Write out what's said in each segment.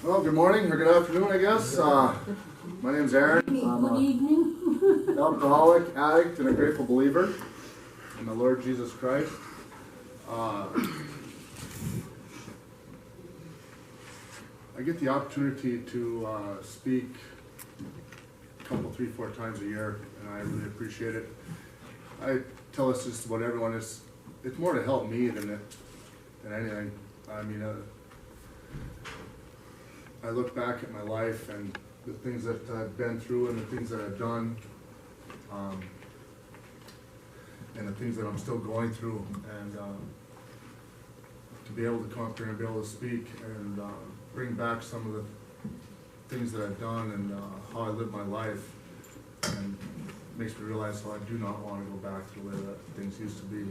Well, good morning or good afternoon, I guess. My name's Aaron. I'm Good evening. an alcoholic, addict, and a grateful believer in the Lord Jesus Christ. I get the opportunity to speak a couple, 3, 4 times a year, and I really appreciate it. I tell us just about everyone. It's more to help me than anything. I mean, I look back at my life and the things that I've been through and the things that I've done, and the things that I'm still going through, and to be able to come up here and be able to speak and bring back some of the things that I've done and how I live my life, and makes me realize how I do not want to go back to the way that things used to be.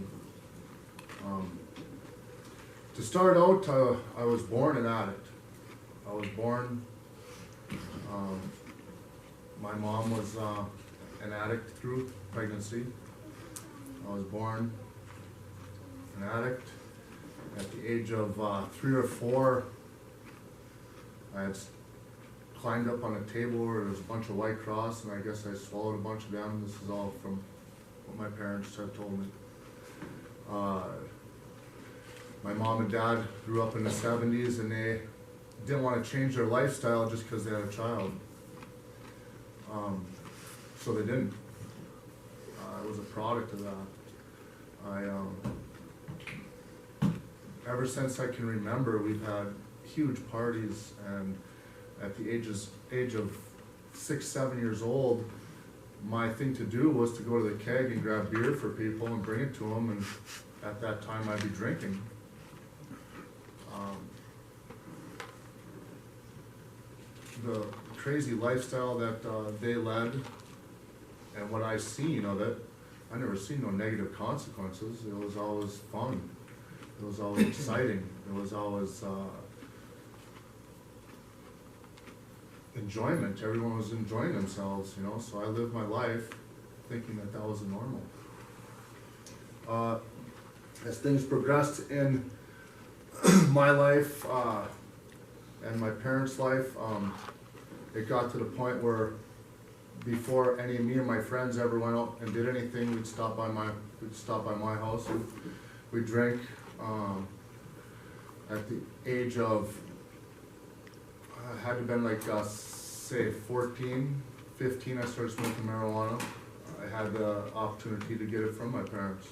To start out, I was born an addict. I was born, my mom was an addict through pregnancy. I was born an addict. At the age of 3 or 4, I had climbed up on a table where there was a bunch of White Cross, and I guess I swallowed a bunch of them. This is all from what my parents had told me. My mom and dad grew up in the 70s, and they didn't want to change their lifestyle just because they had a child. So they didn't. I was a product of that. Ever since I can remember, we've had huge parties, and at the age of 6, 7 years old, my thing to do was to go to the keg and grab beer for people and bring it to them, and at that time I'd be drinking. The crazy lifestyle that they led and what I seen of it, I never seen no negative consequences. It was always fun. It was always exciting. It was always enjoyment. Everyone was enjoying themselves, you know, so I lived my life thinking that that was the normal. As things progressed in my life and my parents' life, it got to the point where before any of me and my friends ever went out and did anything, we'd stop by my house. We'd drink. At the age of, I had to have been like, say 14, 15, I started smoking marijuana. I had the opportunity to get it from my parents.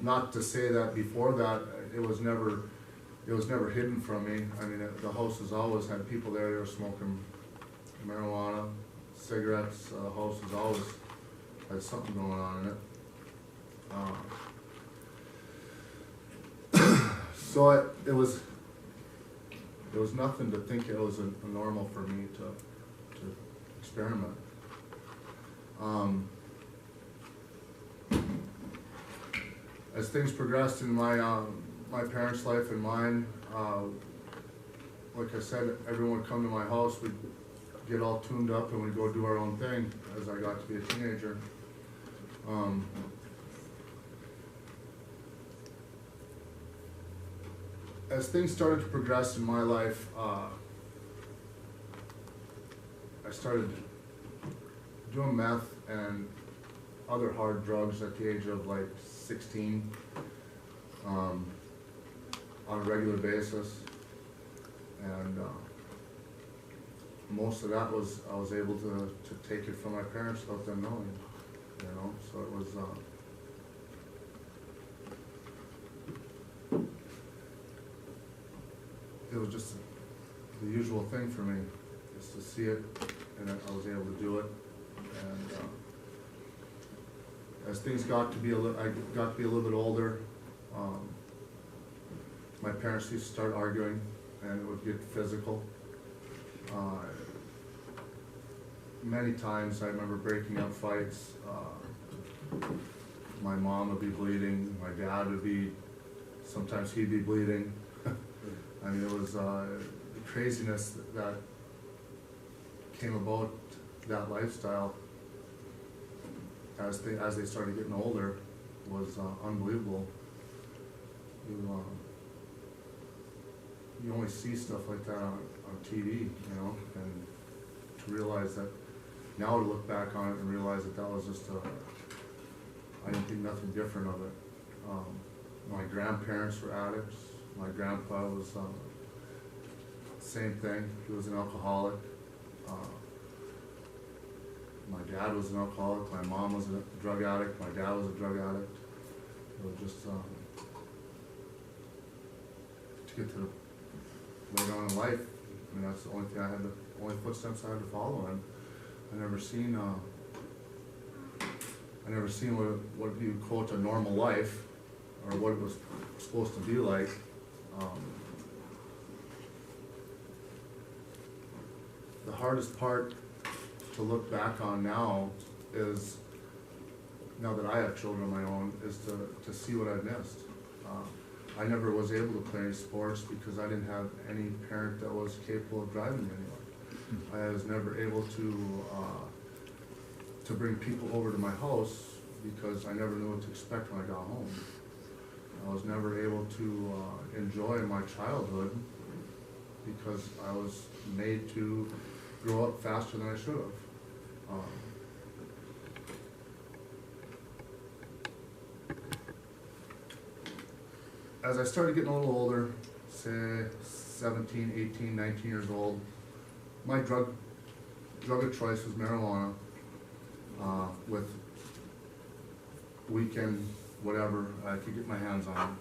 Not to say that before that, it was never hidden from me. I mean, the house has always had people there that were smoking marijuana, cigarettes. The house has always had something going on in it. So it was nothing to think it was a normal for me to experiment. As things progressed in my parents' life and mine, like I said, everyone would come to my house, we'd get all tuned up and we'd go do our own thing as I got to be a teenager. As things started to progress in my life, I started doing meth and other hard drugs at the age of like 16 on a regular basis, and most of that was I was able to take it from my parents without them knowing, you know. So it was just the usual thing for me, just to see it, and I was able to do it. And as things got to be a little bit older, my parents used to start arguing, and it would get physical. Many times I remember breaking up fights. My mom would be bleeding, my dad would be, sometimes he'd be bleeding. I mean, it was the craziness that came about that lifestyle as they started getting older was unbelievable. you only see stuff like that on TV, you know, and to realize that, now to look back on it and realize that that was just I didn't think nothing different of it. My grandparents were addicts. My grandpa was, same thing, he was an alcoholic. My dad was an alcoholic, my mom was a drug addict, my dad was a drug addict. It was just, to get to the later on in life, I mean, that's the only thing the only footsteps I had to follow, and I never seen what you quote a normal life, or what it was supposed to be like. The hardest part to look back on now is, now that I have children of my own, is to see what I've missed. I never was able to play any sports because I didn't have any parent that was capable of driving me anywhere. I was never able to bring people over to my house because I never knew what to expect when I got home. I was never able to enjoy my childhood because I was made to grow up faster than I should have. As I started getting a little older, say 17, 18, 19 years old, my drug of choice was marijuana, with weekend, whatever I could get my hands on.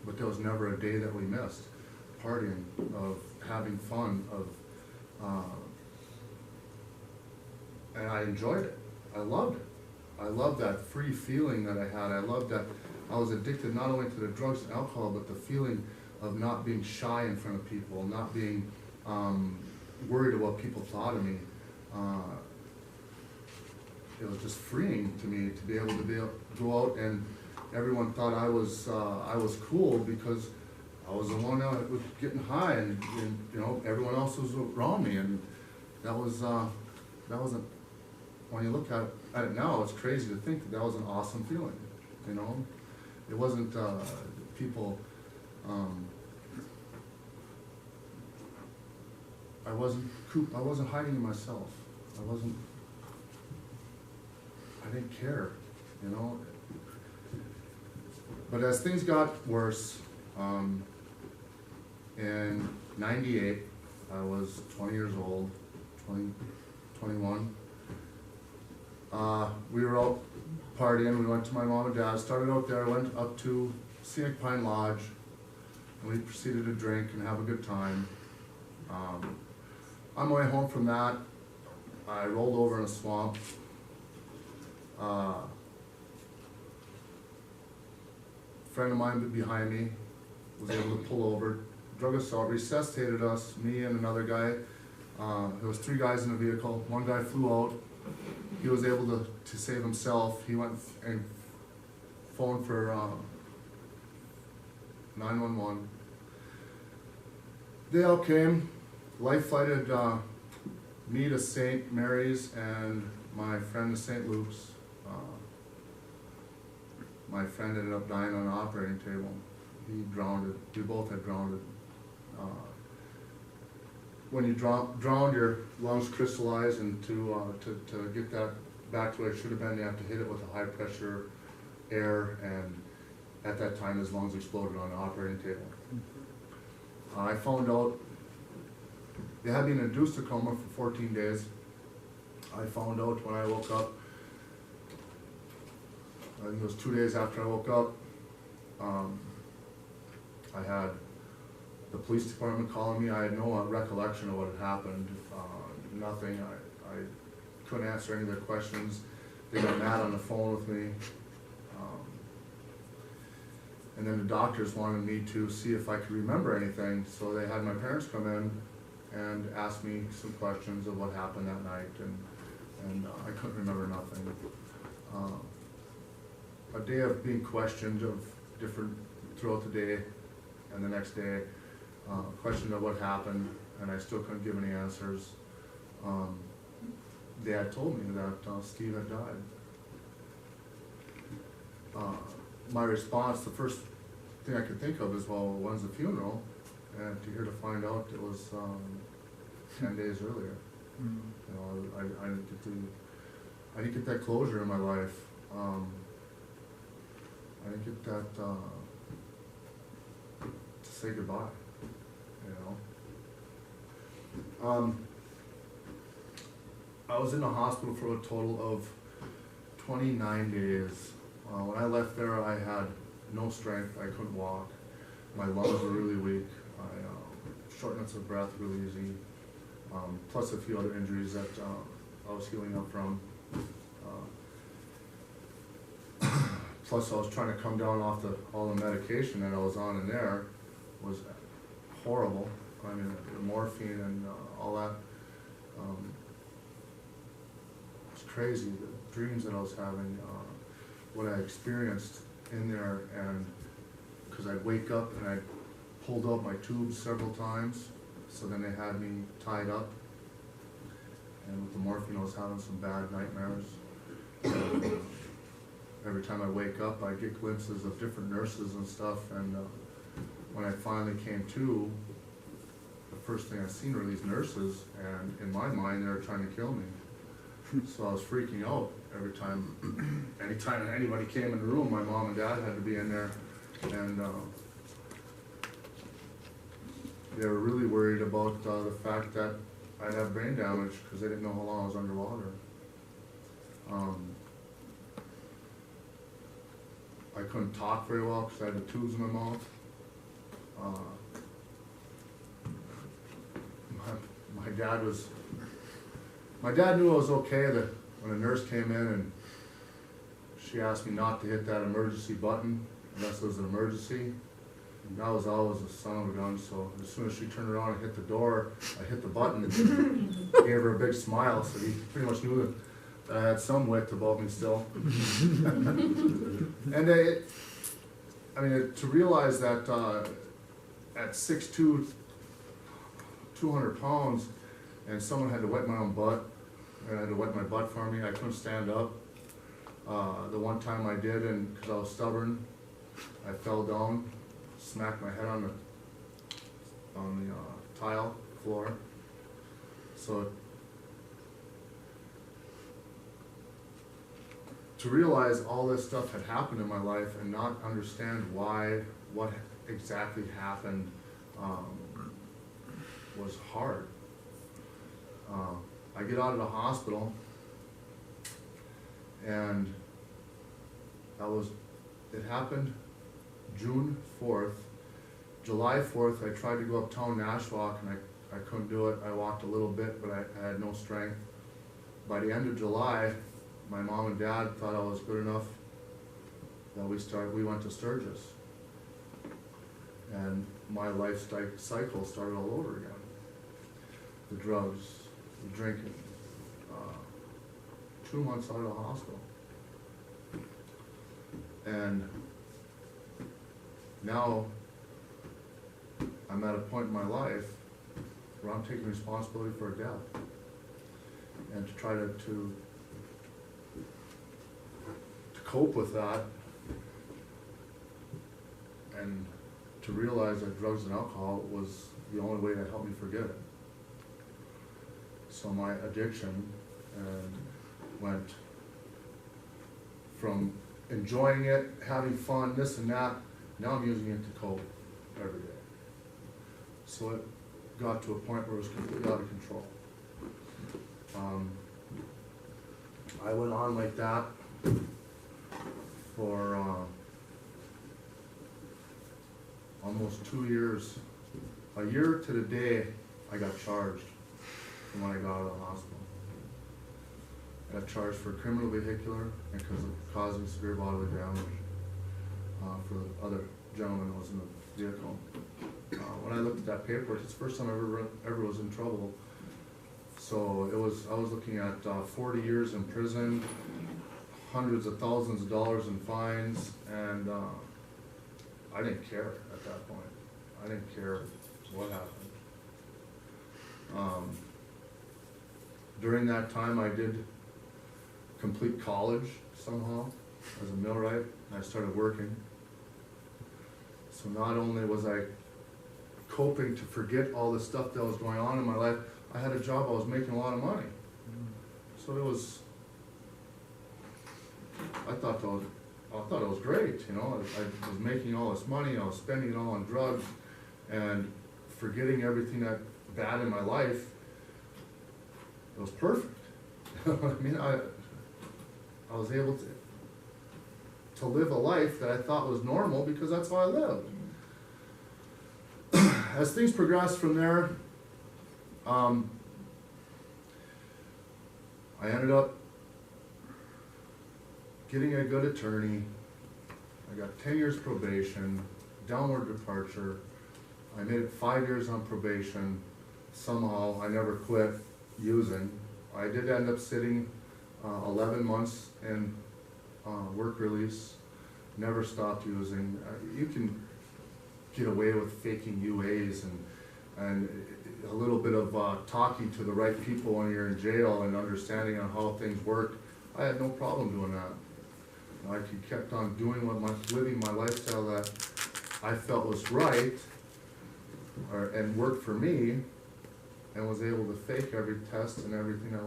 But there was never a day that we missed. Partying, of having fun, and I enjoyed it. I loved it. I loved that free feeling that I had. I loved that I was addicted not only to the drugs and alcohol, but the feeling of not being shy in front of people, not being worried about what people thought of me. It was just freeing to me to be able to go out, and everyone thought I was cool because I was the one that was getting high, and you know, everyone else was around me, and that wasn't. When you look at it now, it's crazy to think that was an awesome feeling. You know, it wasn't people. I wasn't hiding myself. I didn't care, you know. But as things got worse, in '98, I was 20 years old, 21. We were out partying. We went to my mom and dad. Started out there, went up to Scenic Pine Lodge, and we proceeded to drink and have a good time. On my way home from that, I rolled over in a swamp. A friend of mine behind me was able to pull over, drug us out, resuscitated us, me and another guy. There was 3 guys in the vehicle. One guy flew out. He was able to save himself. He went and phoned for 911. They all came. Life flighted me to St. Mary's and my friend to St. Luke's. My friend ended up dying on an operating table. He drowned. We both had drowned. When you drown, your lungs crystallize, and to get that back to where it should have been, you have to hit it with a high pressure air, and at that time his lungs exploded on the operating table. I found out they had been induced to coma for 14 days. I found out when I woke up, I think it was 2 days after I woke up, I had the police department calling me. I had no recollection of what had happened, nothing. I couldn't answer any of their questions. They got mad on the phone with me. And then the doctors wanted me to see if I could remember anything, so they had my parents come in and ask me some questions of what happened that night, and I couldn't remember nothing. A day of being questioned of different throughout the day, and the next day, questioned of what happened, and I still couldn't give any answers. They had told me that Steve had died. My response, the first thing I could think of is, well, when's the funeral? And to find out it was 10 days earlier. Mm. You know, I didn't get that closure in my life. I didn't get that to say goodbye. You know. I was in the hospital for a total of 29 days. When I left there, I had no strength. I couldn't walk. My lungs were really weak. Shortness of breath really easy. Plus a few other injuries that I was healing up from. Plus I was trying to come down off all the medication that I was on in there was horrible. I mean, the morphine and all that. It was crazy, the dreams that I was having, what I experienced in there, and because I'd wake up and I'd pulled out my tubes several times, so then they had me tied up. And with the morphine, I was having some bad nightmares. And, every time I wake up, I get glimpses of different nurses and stuff, and when I finally came to, the first thing I seen were these nurses, and in my mind, they were trying to kill me. So I was freaking out anytime anybody came in the room. My mom and dad had to be in there, and they were really worried about the fact that I'd have brain damage because they didn't know how long I was underwater. I couldn't talk very well because I had the tubes in my mouth. My dad knew I was okay when a nurse came in and she asked me not to hit that emergency button unless it was an emergency. And that was always a son of a gun, so as soon as she turned around and hit the door, I hit the button and gave her a big smile, so he pretty much knew that I had some wit about me still. And to realize that at 6'2", 200 pounds, and someone had to wipe my own butt, and had to wipe my butt for me, I couldn't stand up. The one time I did, and because I was stubborn, I fell down, smacked my head on the tile floor. So to realize all this stuff had happened in my life and not understand what exactly happened was hard. I get out of the hospital, and it happened June 4th. July 4th, I tried to go uptown Nashwauk, and I couldn't do it. I walked a little bit, but I had no strength. By the end of July, my mom and dad thought I was good enough that we went to Sturgis. And my life cycle started all over again. The drugs, the drinking, 2 months out of the hospital. And now I'm at a point in my life where I'm taking responsibility for a death. And to try to cope with that, and to realize that drugs and alcohol was the only way to help me forget it. So my addiction went from enjoying it, having fun, this and that, now I'm using it to cope every day. So it got to a point where it was completely out of control. I went on like that for almost 2 years. A year to the day, I got charged from when I got out of the hospital. I got charged for criminal vehicular and because of causing severe bodily damage for the other gentleman who was in the vehicle. When I looked at that paperwork, it's the first time I ever was in trouble. So I was looking at 40 years in prison, hundreds of thousands of dollars in fines, and I didn't care at that point. I didn't care what happened. During that time, I did complete college somehow as a millwright, and I started working. So So not only was I coping to forget all the stuff that was going on in my life, I had a job, I was making a lot of money. So it was, I thought it was great, you know. I was making all this money, I was spending it all on drugs and forgetting everything that bad in my life. It was perfect. I mean, I was able to live a life that I thought was normal because that's how I lived. As things progressed from there, I ended up getting a good attorney. I got 10 years probation, downward departure. I made it 5 years on probation. Somehow I never quit using. I did end up sitting 11 months in work release. Never stopped using. You can get away with faking UAs and a little bit of talking to the right people when you're in jail and understanding on how things work. I had no problem doing that. I kept on doing living my lifestyle that I felt was right and worked for me, and was able to fake every test and everything that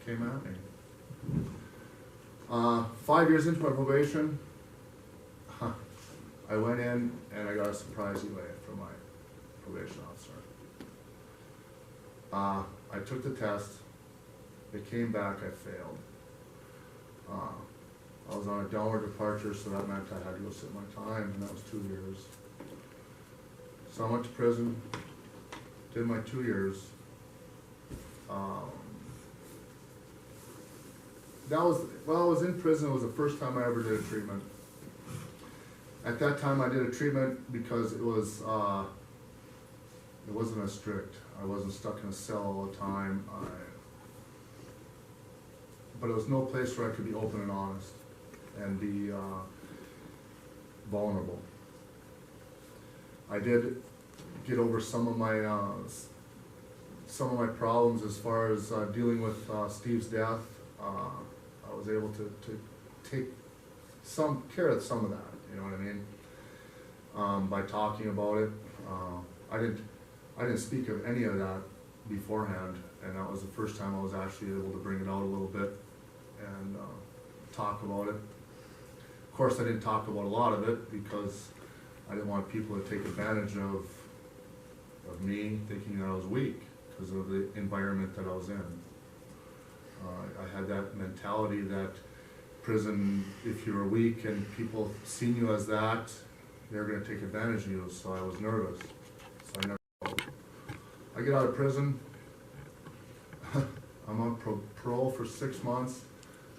came at me. 5 years into my probation, I went in and I got a surprise UA from my probation officer. I took the test, it came back, I failed. I was on a downward departure, so that meant I had to go sit my time, and that was 2 years. So I went to prison, did my 2 years. While I was in prison, it was the first time I ever did a treatment. At that time, I did a treatment because it wasn't as strict. I wasn't stuck in a cell all the time. But it was no place where I could be open and honest and be vulnerable. I did get over some of my problems as far as dealing with Steve's death. I was able to take some care of some of that, you know what I mean? By talking about it. I didn't speak of any of that beforehand, and that was the first time I was actually able to bring it out a little bit and talk about it. Of course, I didn't talk about a lot of it because I didn't want people to take advantage of me thinking that I was weak because of the environment that I was in. I had that mentality that prison, if you were weak and people seen you as that, they're going to take advantage of you, so I was nervous. So I never told. I get out of prison, I'm on parole for 6 months,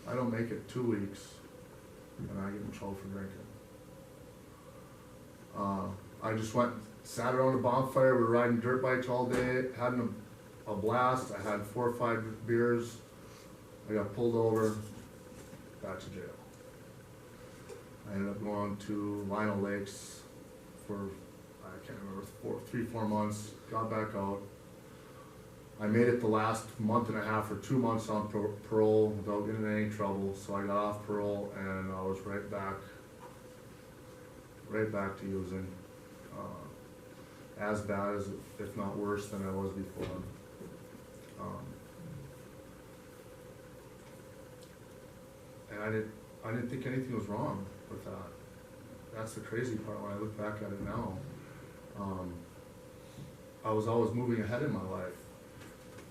I don't make it 2 weeks, and I get in trouble for drinking. I just went, sat around a bonfire, we were riding dirt bikes all day, having a blast. I had 4 or 5 beers, I got pulled over, back to jail. I ended up going to Lionel Lakes for, I can't remember, 3-4 months, got back out. I made it the last month and a half or 2 months on parole without getting in any trouble, so I got off parole and I was right back to using. As bad as, if not worse than I was before. And I didn't think anything was wrong with that. That's the crazy part when I look back at it now. I was always moving ahead in my life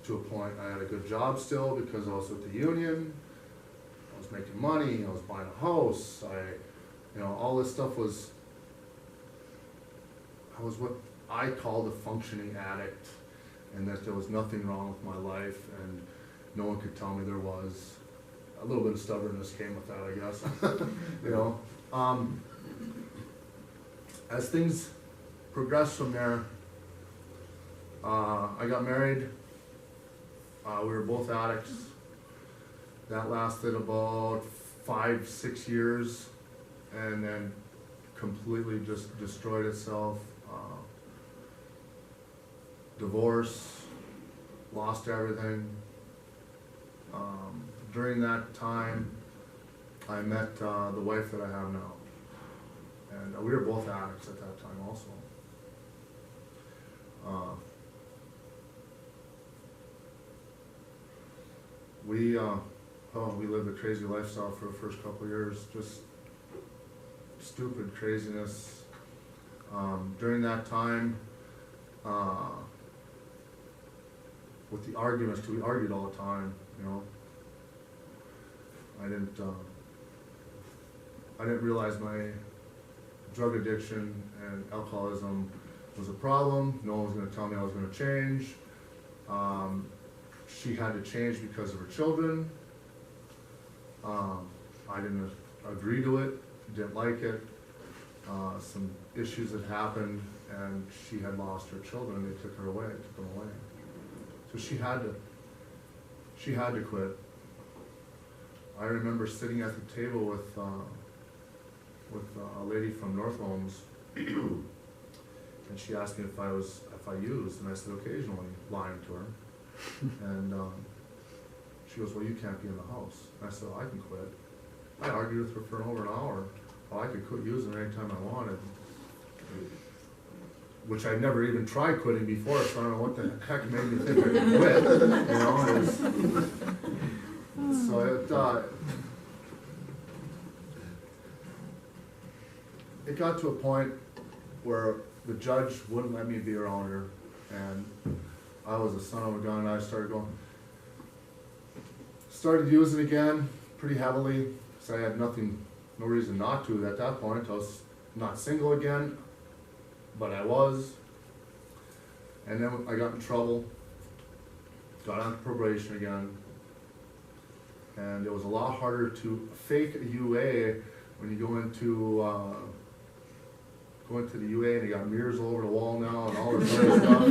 to a point. I had a good job still because I was with the union. I was making money. I was buying a house. All this stuff was. I was what I called a functioning addict, and that there was nothing wrong with my life, and no one could tell me there was. A little bit of stubbornness came with that, I guess. As things progressed from there, I got married. We were both addicts. That lasted about 5-6 years, and then completely just destroyed itself. Divorce, lost everything. During that time, I met the wife that I have now. And we were both addicts at that time also. We lived a crazy lifestyle for the first couple of years, just stupid craziness. During that time, with the arguments, we argued all the time, you know. I didn't realize my drug addiction and alcoholism was a problem. No one was going to tell me I was going to change. She had to change because of her children. I didn't agree to it, didn't like it. Some issues had happened, and she had lost her children, and they took them away. So she had to quit. I remember sitting at the table with a lady from North Homes, and she asked me if I used, and I said occasionally, lying to her. And she goes, well, you can't be in the house. And I said, well, I can quit. I argued with her for over an hour. Well, I could quit using anytime I wanted, which I'd never even tried quitting before, so I don't know what the heck made me think I could quit, you know. So it got to a point where the judge wouldn't let me be around her, and I was a son of a gun. I started using again pretty heavily, so I had no reason not to at that point. I was not single again, but I was. And then I got in trouble, got on probation again, and it was a lot harder to fake a UA when you go into the UA and you got mirrors all over the wall now and all this other stuff. I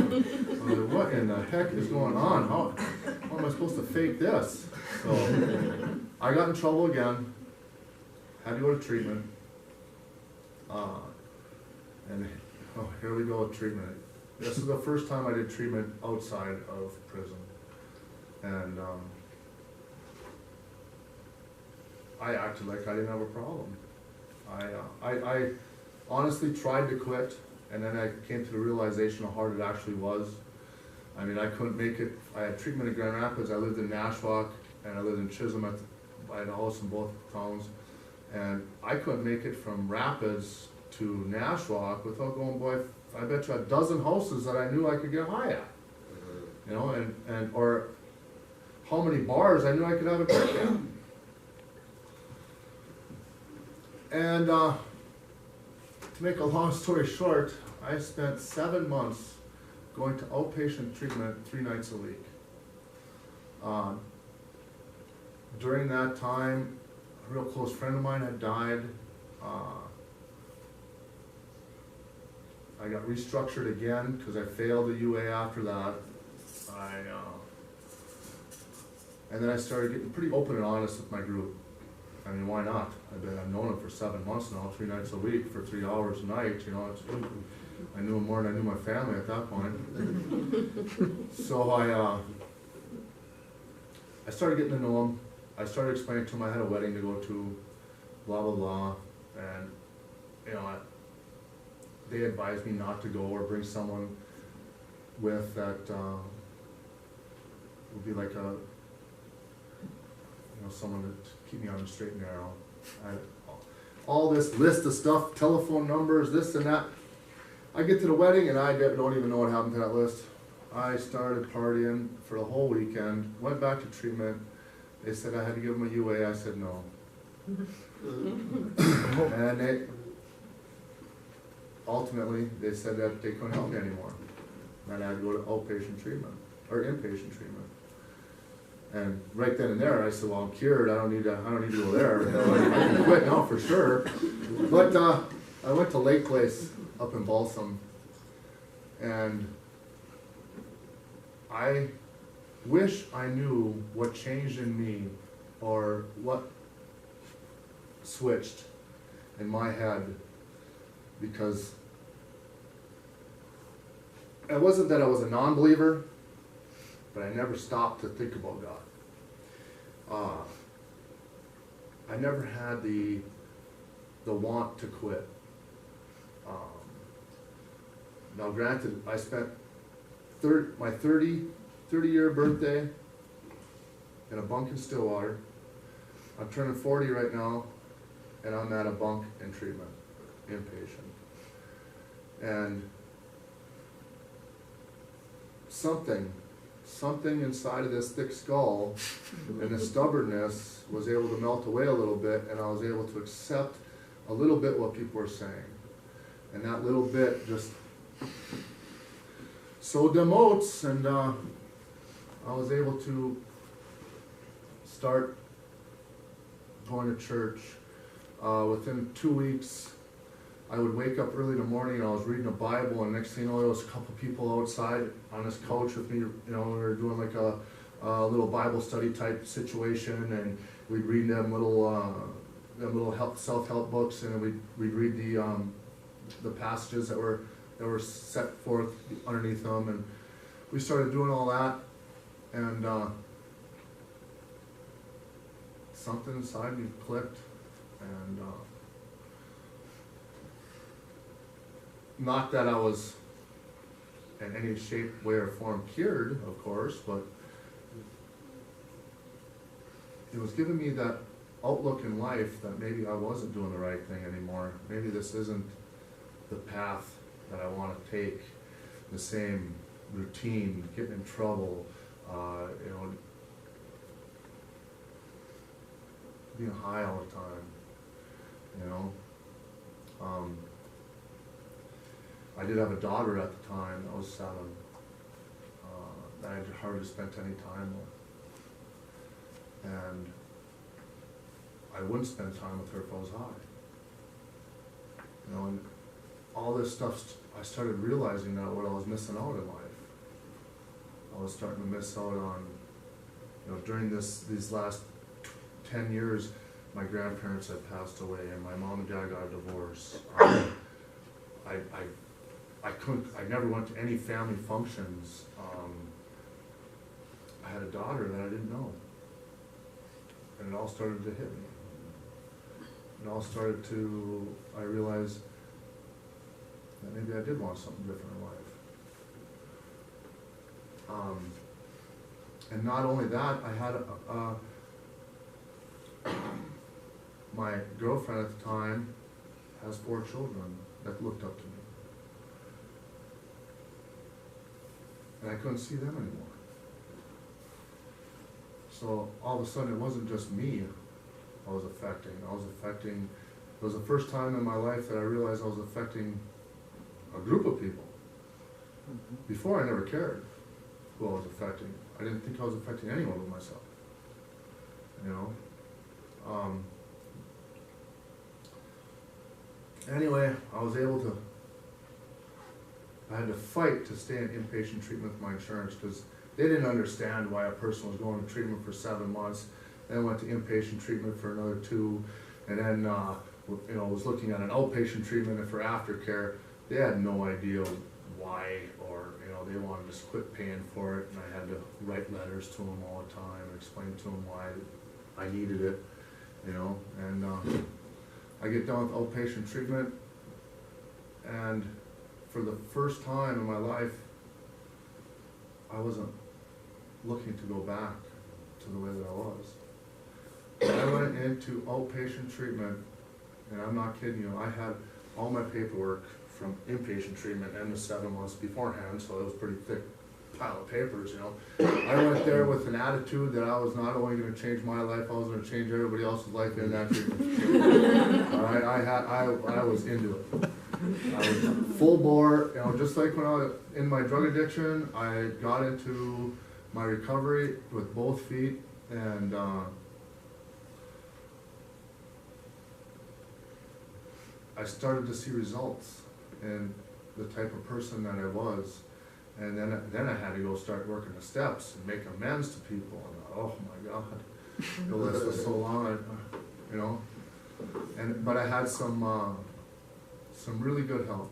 was like, what in the heck is going on? How am I supposed to fake this? So I got in trouble again, had to go to treatment, and here we go with treatment. This is the first time I did treatment outside of prison, and I acted like I didn't have a problem. I honestly tried to quit, and then I came to the realization how hard it actually was. I mean, I couldn't make it. I had treatment in Grand Rapids. I lived in Nashwauk, and I lived in Chisholm. I had a house in both towns, and I couldn't make it from Rapids to Nashwauk without going, boy, I bet you a dozen houses that I knew I could get high at, you know, or how many bars I knew I could have a drink at. And to make a long story short, I spent 7 months going to outpatient treatment 3 nights a week. During that time, a real close friend of mine had died. I got restructured again because I failed the UA after that. And then I started getting pretty open and honest with my group. I mean, why not? I've known him for 7 months now, 3 nights a week for 3 hours a night. You know, I knew him more than I knew my family at that point. So I started getting to know him. I started explaining to him I had a wedding to go to, blah blah blah, and you know, they advised me not to go or bring someone with that would be like someone to keep me on the straight and narrow. All this list of stuff, telephone numbers, this and that. I get to the wedding and I don't even know what happened to that list. I started partying for the whole weekend, went back to treatment. They said I had to give them a UA. I said no. And ultimately, they said that they couldn't help me anymore. And I had to go to outpatient treatment, or inpatient treatment. And right then and there, I said, well, I'm cured, I don't need to go there. I can quit now for sure. But I went to Lake Place up in Balsam, and I wish I knew what changed in me, or what switched in my head, because it wasn't that I was a non-believer, but I never stopped to think about God. I never had the want to quit. Now granted, I spent my 30-year birthday in a bunk in Stillwater. I'm turning 40 right now, and I'm at a bunk in treatment, inpatient. And something inside of this thick skull and the stubbornness was able to melt away a little bit, and I was able to accept a little bit what people were saying. And that little bit just so demotes, and I was able to start going to church. Within 2 weeks, I would wake up early in the morning and I was reading a Bible, and next thing you know, there was a couple people outside on this couch with me. You know, we were doing like a little Bible study type situation, and we'd read them little self-help books, and we'd read the passages that were set forth underneath them, and we started doing all that, and something inside me clicked, and not that I was in any shape, way, or form cured, of course, but it was giving me that outlook in life that maybe I wasn't doing the right thing anymore. Maybe this isn't the path that I want to take, the same routine, getting in trouble, you know, being high all the time, you know. I did have a daughter at the time that was 7, that I had hardly spent any time with. And I wouldn't spend time with her if I was high. You know, and all this stuff, I started realizing that what I was missing out in life. I was starting to miss out on, you know, during these last 10 years, my grandparents had passed away, and my mom and dad got a divorce. I never went to any family functions. I had a daughter that I didn't know. And it all started to hit me. I realized that maybe I did want something different in life. And not only that, I had my girlfriend at the time has 4 children that looked up to me. And I couldn't see them anymore. So all of a sudden, it wasn't just me I was affecting. It was the first time in my life that I realized I was affecting a group of people. Before, I never cared who I was affecting. I didn't think I was affecting anyone but myself. You know? Anyway, I had to fight to stay in inpatient treatment with my insurance, because they didn't understand why a person was going to treatment for 7 months, then went to inpatient treatment for another 2, and then you know, was looking at an outpatient treatment for aftercare. They had no idea why, or you know, they wanted to just quit paying for it, and I had to write letters to them all the time and explain to them why I needed it, you know. And I get done with outpatient treatment, and for the first time in my life, I wasn't looking to go back to the way that I was. I went into outpatient treatment, and I'm not kidding you, I had all my paperwork from inpatient treatment and the 7 months beforehand, so it was a pretty thick pile of papers, you know. I went there with an attitude that I was not only going to change my life, I was going to change everybody else's life in that treatment. All right, I was into it. I was full bore, you know, just like when I was in my drug addiction, I got into my recovery with both feet, and I started to see results in the type of person that I was. And then I had to go start working the steps and make amends to people. And oh my God, the list was so long, you know. But I had some really good help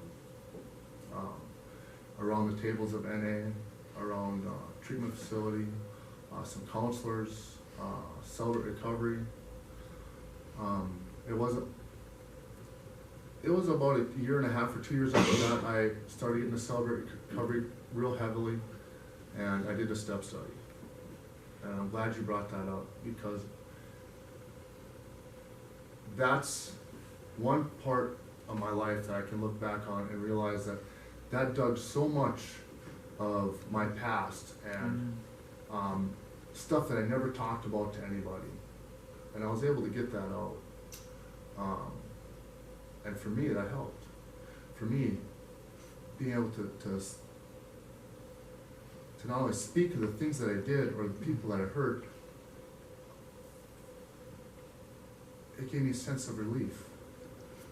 around the tables of NA, around treatment facility, some counselors, celebrate recovery. It wasn't it was about a year and a half or 2 years after that, I started getting the celebrate recovery real heavily, and I did a step study. And I'm glad you brought that up, because that's one part of my life that I can look back on and realize that that dug so much of my past and stuff that I never talked about to anybody. And I was able to get that out. And for me, that helped. For me, being able to not only speak of the things that I did or the people that I hurt, it gave me a sense of relief,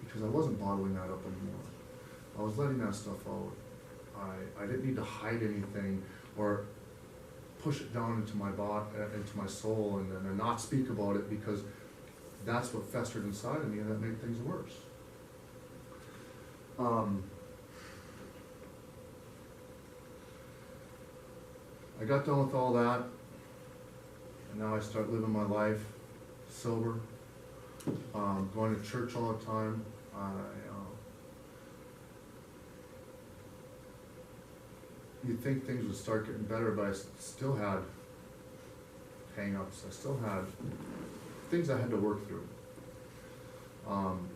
because I wasn't bottling that up anymore. I was letting that stuff out. I didn't need to hide anything or push it down into my into my soul and not speak about it, because that's what festered inside of me, and that made things worse. I got done with all that, and now I start living my life sober, going to church all the time. You'd think things would start getting better, but I still had hang-ups. I still had things I had to work through.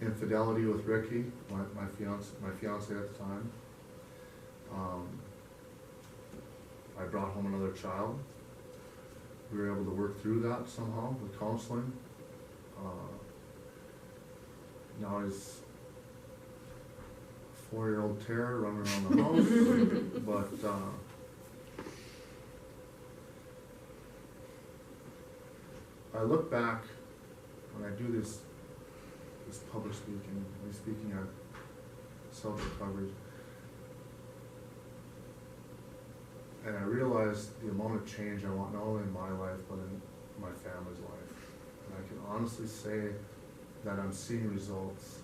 Infidelity with Ricky, my fiance at the time. I brought home another child. We were able to work through that somehow with counseling. Now he's a 4-year-old terror running around the house. But I look back when I do this public speaking at self-recovery, and I realized the amount of change I want, not only in my life, but in my family's life. And I can honestly say that I'm seeing results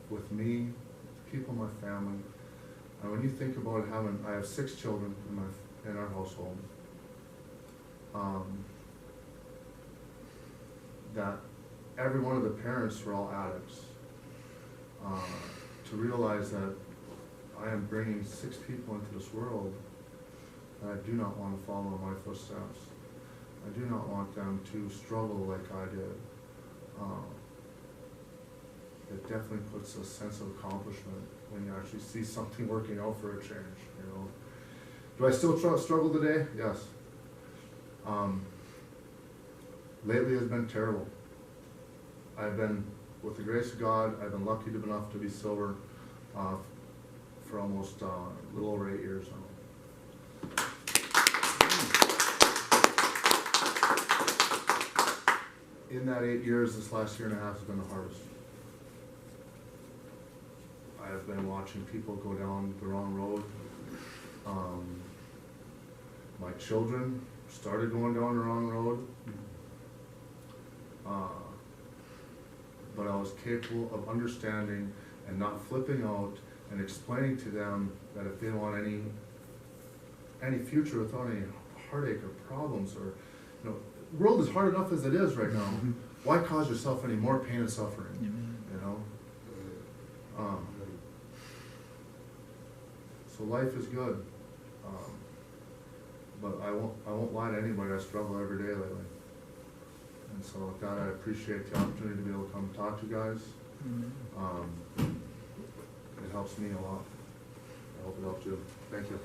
with me, people in my family. And when you think about I have 6 children in our household, that every one of the parents were all addicts. To realize that I am bringing 6 people into this world that I do not want to follow in my footsteps. I do not want them to struggle like I did. It definitely puts a sense of accomplishment when you actually see something working out for a change, you know. Do I still struggle today? Yes. Lately has been terrible. I've been, with the grace of God, I've been lucky enough to be sober for almost a little over 8 years now. In that 8 years, this last year and a half has been the hardest. I have been watching people go down the wrong road. My children started going down the wrong road. But I was capable of understanding and not flipping out and explaining to them that if they want any future without any heartache or problems, or, you know, the world is hard enough as it is right now. Why cause yourself any more pain and suffering? You know. So life is good, but I won't lie to anybody. I struggle every day lately. And so with that, I appreciate the opportunity to be able to come talk to you guys. It helps me a lot. I hope it helps you. Thank you.